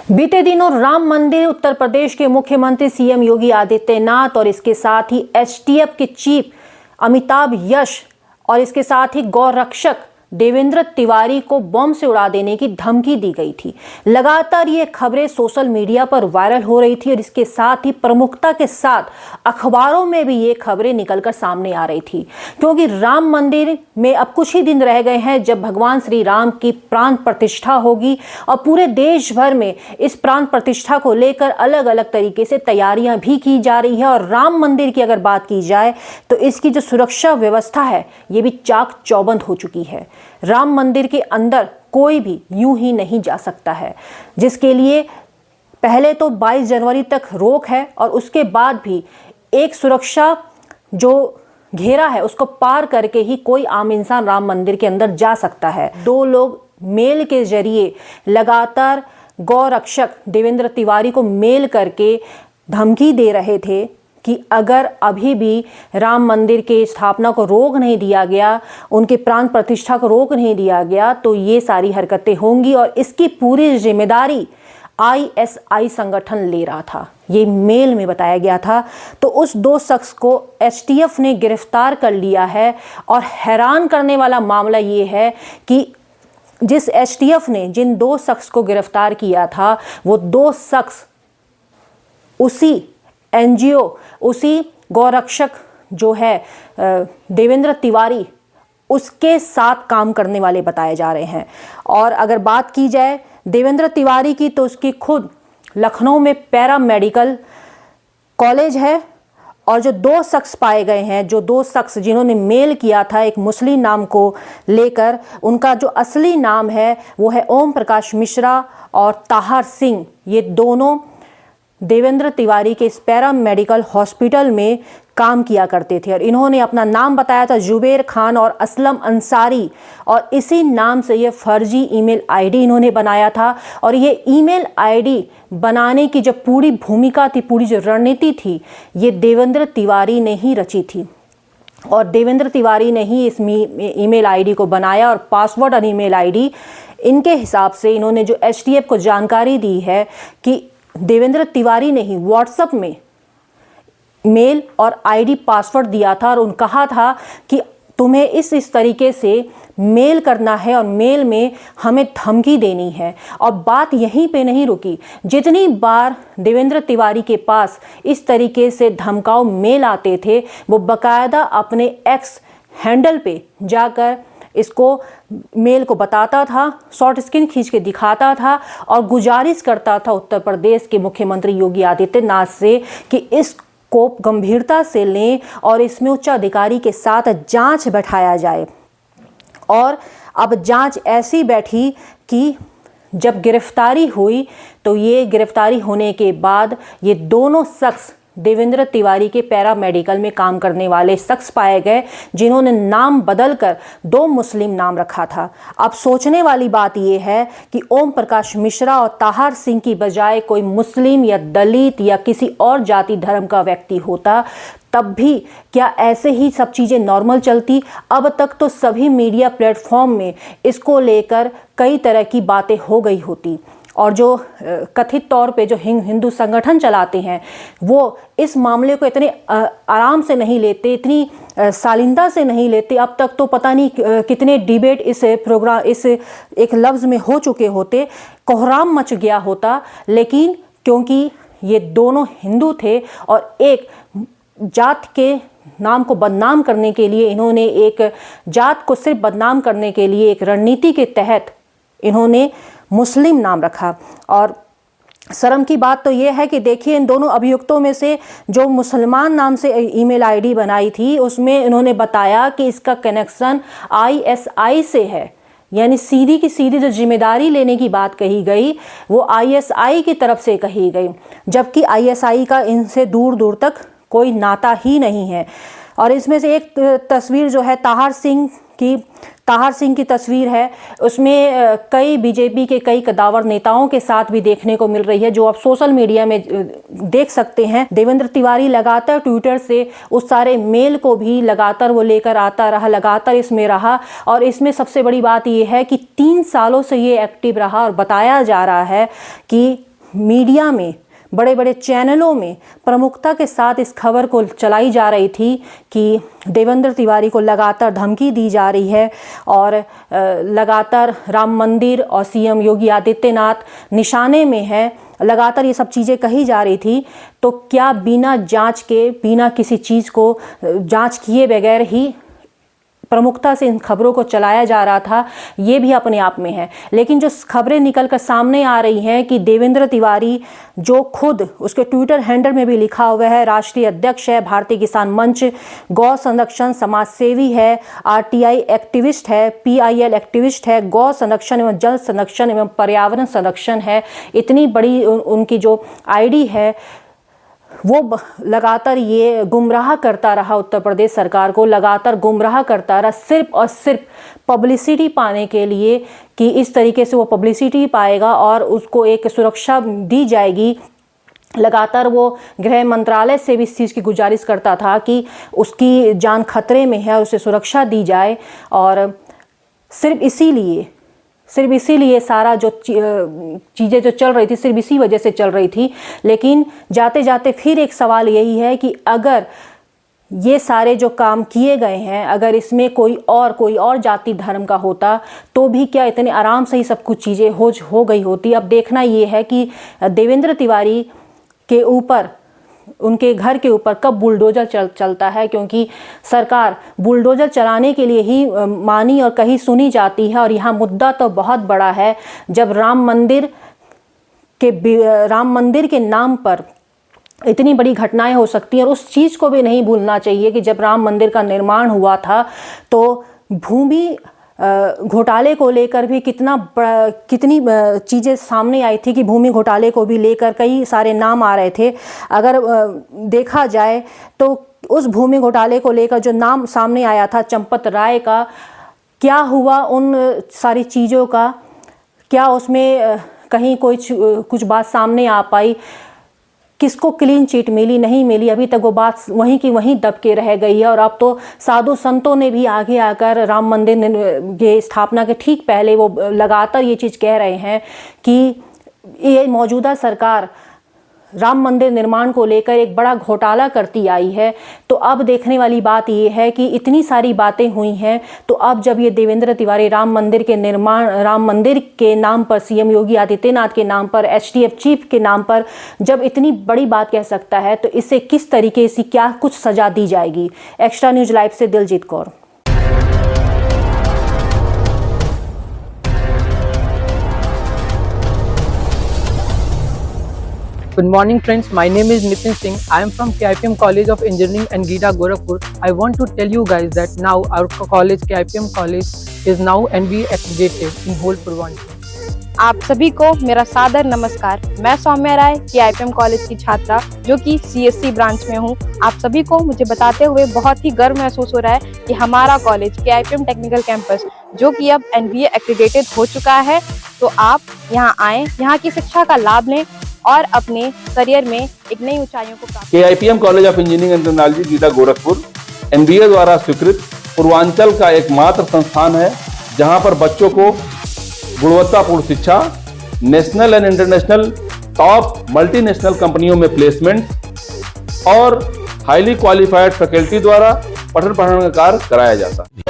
बीते दिनों राम मंदिर उत्तर प्रदेश के मुख्यमंत्री सीएम योगी आदित्यनाथ और इसके साथ ही एसटीएफ के चीफ अमिताभ यश और इसके साथ ही गौरक्षक देवेंद्र तिवारी को बम से उड़ा देने की धमकी दी गई थी। लगातार ये खबरें सोशल मीडिया पर वायरल हो रही थी और इसके साथ ही प्रमुखता के साथ अखबारों में भी ये खबरें निकलकर सामने आ रही थी, क्योंकि राम मंदिर में अब कुछ ही दिन रह गए हैं जब भगवान श्री राम की प्राण प्रतिष्ठा होगी और पूरे देश भर में इस प्राण प्रतिष्ठा को लेकर अलग अलग तरीके से तैयारियां भी की जा रही है। और राम मंदिर की अगर बात की जाए तो इसकी जो सुरक्षा व्यवस्था है ये भी चाक चौबंद हो चुकी है। राम मंदिर के अंदर कोई भी यूं ही नहीं जा सकता है, जिसके लिए पहले तो 22 जनवरी तक रोक है और उसके बाद भी एक सुरक्षा जो घेरा है उसको पार करके ही कोई आम इंसान राम मंदिर के अंदर जा सकता है। 2 लोग मेल के जरिए लगातार गौरक्षक देवेंद्र तिवारी को मेल करके धमकी दे रहे थे कि अगर अभी भी राम मंदिर के स्थापना को रोक नहीं दिया गया, उनके प्राण प्रतिष्ठा को रोक नहीं दिया गया तो ये सारी हरकतें होंगी और इसकी पूरी जिम्मेदारी आईएसआई संगठन ले रहा था। ये मेल में बताया गया था। तो उस 2 शख्स को एसटीएफ ने गिरफ्तार कर लिया है और हैरान करने वाला मामला ये है कि जिस एसटीएफ ने जिन 2 शख्स को गिरफ्तार किया था वो 2 शख्स उसी एनजीओ, उसी गौरक्षक जो है देवेंद्र तिवारी, उसके साथ काम करने वाले बताए जा रहे हैं। और अगर बात की जाए देवेंद्र तिवारी की तो उसकी खुद लखनऊ में पैरा मेडिकल कॉलेज है और जो 2 शख्स पाए गए हैं, जो 2 शख्स जिन्होंने मेल किया था एक मुस्लिम नाम को लेकर, उनका जो असली नाम है वो है ओम प्रकाश मिश्रा और ताहर सिंह। ये दोनों देवेंद्र तिवारी के इस पैरा मेडिकल हॉस्पिटल में काम किया करते थे और इन्होंने अपना नाम बताया था जुबेर खान और असलम अंसारी, और इसी नाम से ये फर्जी ईमेल आईडी इन्होंने बनाया था। और ये ईमेल आईडी बनाने की जो पूरी भूमिका थी, पूरी जो रणनीति थी, ये देवेंद्र तिवारी ने ही रची थी और देवेंद्र तिवारी ने ही इस ईमेल आईडी को बनाया और पासवर्ड और ईमेल आईडी इनके हिसाब से इन्होंने जो एसटीएफ को जानकारी दी है कि देवेंद्र तिवारी ने ही व्हाट्सएप में मेल और आईडी पासवर्ड दिया था और कहा था कि तुम्हें इस तरीके से मेल करना है और मेल में हमें धमकी देनी है। और बात यहीं पे नहीं रुकी, जितनी बार देवेंद्र तिवारी के पास इस तरीके से धमकाऊ मेल आते थे वो बकायदा अपने एक्स हैंडल पे जाकर इसको मेल को बताता था, शॉर्ट स्क्रीन खींच के दिखाता था और गुजारिश करता था उत्तर प्रदेश के मुख्यमंत्री योगी आदित्यनाथ से कि इसको गंभीरता से लें और इसमें उच्च अधिकारी के साथ जांच बैठाया जाए। और अब जांच ऐसी बैठी कि जब गिरफ्तारी हुई तो ये गिरफ्तारी होने के बाद ये दोनों शख्स देवेंद्र तिवारी के पैरा मेडिकल में काम करने वाले शख्स पाए गए, जिन्होंने नाम बदलकर 2 मुस्लिम नाम रखा था। अब सोचने वाली बात यह है कि ओम प्रकाश मिश्रा और ताहर सिंह की बजाय कोई मुस्लिम या दलित या किसी और जाति धर्म का व्यक्ति होता तब भी क्या ऐसे ही सब चीज़ें नॉर्मल चलती? अब तक तो सभी मीडिया प्लेटफॉर्म में इसको लेकर कई तरह की बातें हो गई होती और जो कथित तौर पे जो हिंदू संगठन चलाते हैं वो इस मामले को इतने आराम से नहीं लेते, इतनी शालीनता से नहीं लेते। अब तक तो पता नहीं कितने डिबेट इस प्रोग्राम इस एक लफ्ज़ में हो चुके होते, कोहराम मच गया होता। लेकिन क्योंकि ये दोनों हिंदू थे और एक जात के नाम को बदनाम करने के लिए, इन्होंने एक जात को सिर्फ बदनाम करने के लिए एक रणनीति के तहत इन्होंने मुस्लिम नाम रखा। और शर्म की बात तो ये है कि देखिए इन दोनों अभियुक्तों में से जो मुसलमान नाम से ईमेल आईडी बनाई थी उसमें इन्होंने बताया कि इसका कनेक्शन आईएसआई से है, यानी सीधी की सीधी जो जिम्मेदारी लेने की बात कही गई वो आईएसआई की तरफ से कही गई, जबकि आईएसआई का इनसे दूर दूर तक कोई नाता ही नहीं है। और इसमें से एक तस्वीर जो है ताहर सिंह की तस्वीर है, उसमें कई बीजेपी के कई कदावर नेताओं के साथ भी देखने को मिल रही है, जो आप सोशल मीडिया में देख सकते हैं। देवेंद्र तिवारी लगातार ट्विटर से उस सारे मेल को भी लगातार वो लेकर आता रहा, लगातार इसमें रहा। और इसमें सबसे बड़ी बात ये है कि 3 सालों से ये एक्टिव रहा और बताया जा रहा है कि मीडिया में, बड़े बड़े चैनलों में प्रमुखता के साथ इस खबर को चलाई जा रही थी कि देवेंद्र तिवारी को लगातार धमकी दी जा रही है और लगातार राम मंदिर और सीएम योगी आदित्यनाथ निशाने में है, लगातार ये सब चीज़ें कही जा रही थी। तो क्या बिना जांच के, बिना किसी चीज़ को जांच किए बगैर ही प्रमुखता से इन खबरों को चलाया जा रहा था, ये भी अपने आप में है। लेकिन जो खबरें निकल कर सामने आ रही हैं कि देवेंद्र तिवारी, जो खुद उसके ट्विटर हैंडल में भी लिखा हुआ है, राष्ट्रीय अध्यक्ष है भारतीय किसान मंच, गौ संरक्षण समाजसेवी है, आरटीआई एक्टिविस्ट है, पीआईएल एक्टिविस्ट है, गौ संरक्षण एवं जल संरक्षण एवं पर्यावरण संरक्षण है, इतनी बड़ी उनकी जो आईडी है, वो लगातार ये गुमराह करता रहा, उत्तर प्रदेश सरकार को लगातार गुमराह करता रहा, सिर्फ और सिर्फ पब्लिसिटी पाने के लिए कि इस तरीके से वो पब्लिसिटी पाएगा और उसको एक सुरक्षा दी जाएगी। लगातार वो गृह मंत्रालय से भी इस चीज़ की गुजारिश करता था कि उसकी जान खतरे में है, उसे सुरक्षा दी जाए। और सिर्फ इसीलिए सारा जो चीज़ें जो चल रही थी, सिर्फ इसी वजह से चल रही थी। लेकिन जाते जाते फिर एक सवाल यही है कि अगर ये सारे जो काम किए गए हैं, अगर इसमें कोई और जाति धर्म का होता तो भी क्या इतने आराम से ही सब कुछ चीज़ें हो गई होती। अब देखना ये है कि देवेंद्र तिवारी के ऊपर, उनके घर के ऊपर कब बुलडोजर चलता है, क्योंकि सरकार बुलडोजर चलाने के लिए ही मानी और कहीं सुनी जाती है। और यहाँ मुद्दा तो बहुत बड़ा है, जब राम मंदिर के नाम पर इतनी बड़ी घटनाएं हो सकती हैं। और उस चीज़ को भी नहीं भूलना चाहिए कि जब राम मंदिर का निर्माण हुआ था तो भूमि घोटाले को लेकर भी कितनी चीज़ें सामने आई थी कि भूमि घोटाले को भी लेकर कई सारे नाम आ रहे थे। अगर देखा जाए तो उस भूमि घोटाले को लेकर जो नाम सामने आया था चंपत राय का, क्या हुआ उन सारी चीज़ों का, क्या उसमें कहीं कुछ बात सामने आ पाई, किसको क्लीन चिट मिली, नहीं मिली, अभी तक वो बात वहीं की वहीं दब के रह गई है। और अब तो साधु संतों ने भी आगे आकर राम मंदिर के स्थापना के ठीक पहले वो लगातार ये चीज़ कह रहे हैं कि ये मौजूदा सरकार राम मंदिर निर्माण को लेकर एक बड़ा घोटाला करती आई है। तो अब देखने वाली बात ये है कि इतनी सारी बातें हुई हैं, तो अब जब ये देवेंद्र तिवारी राम मंदिर के नाम पर, सीएम योगी आदित्यनाथ के नाम पर, एसटीएफ चीफ के नाम पर जब इतनी बड़ी बात कह सकता है, तो इसे किस तरीके से क्या कुछ सजा दी जाएगी। एक्स्ट्रा न्यूज लाइव से Diljit Kaur. Good morning friends, my name is Nitin Singh. I am from KIPM College of Engineering and GIDA Gorakhpur. I want to tell you guys that now our college, KIPM College is now NBA accredited in whole Purvanchal. आप सभी को मेरा सादर नमस्कार। मैं सौम्या राय, KIPM college की छात्रा जो कि CSC ब्रांच में हूँ। आप सभी को मुझे बताते हुए बहुत ही गर्व महसूस हो रहा है कि हमारा कॉलेज KIPM टेक्निकल कैंपस जो कि अब NBA एक्रेडिटेड हो चुका है। तो आप यहाँ आएँ, यहाँ की शिक्षा का लाभ लें और अपने करियर में एक नई ऊंचाइयों को प्राप्त। KIPM college of engineering and technology GIDA Gorakhpur NBA द्वारा स्वीकृत पूर्वांचल का एकमात्र संस्थान है जहां पर बच्चों को गुणवत्तापूर्ण शिक्षा, national and international top multinational कंपनियों में प्लेसमेंट और हाईली क्वालिफाइड फैकल्टी द्वारा पठन पाठन का कार्य कराया जाता है।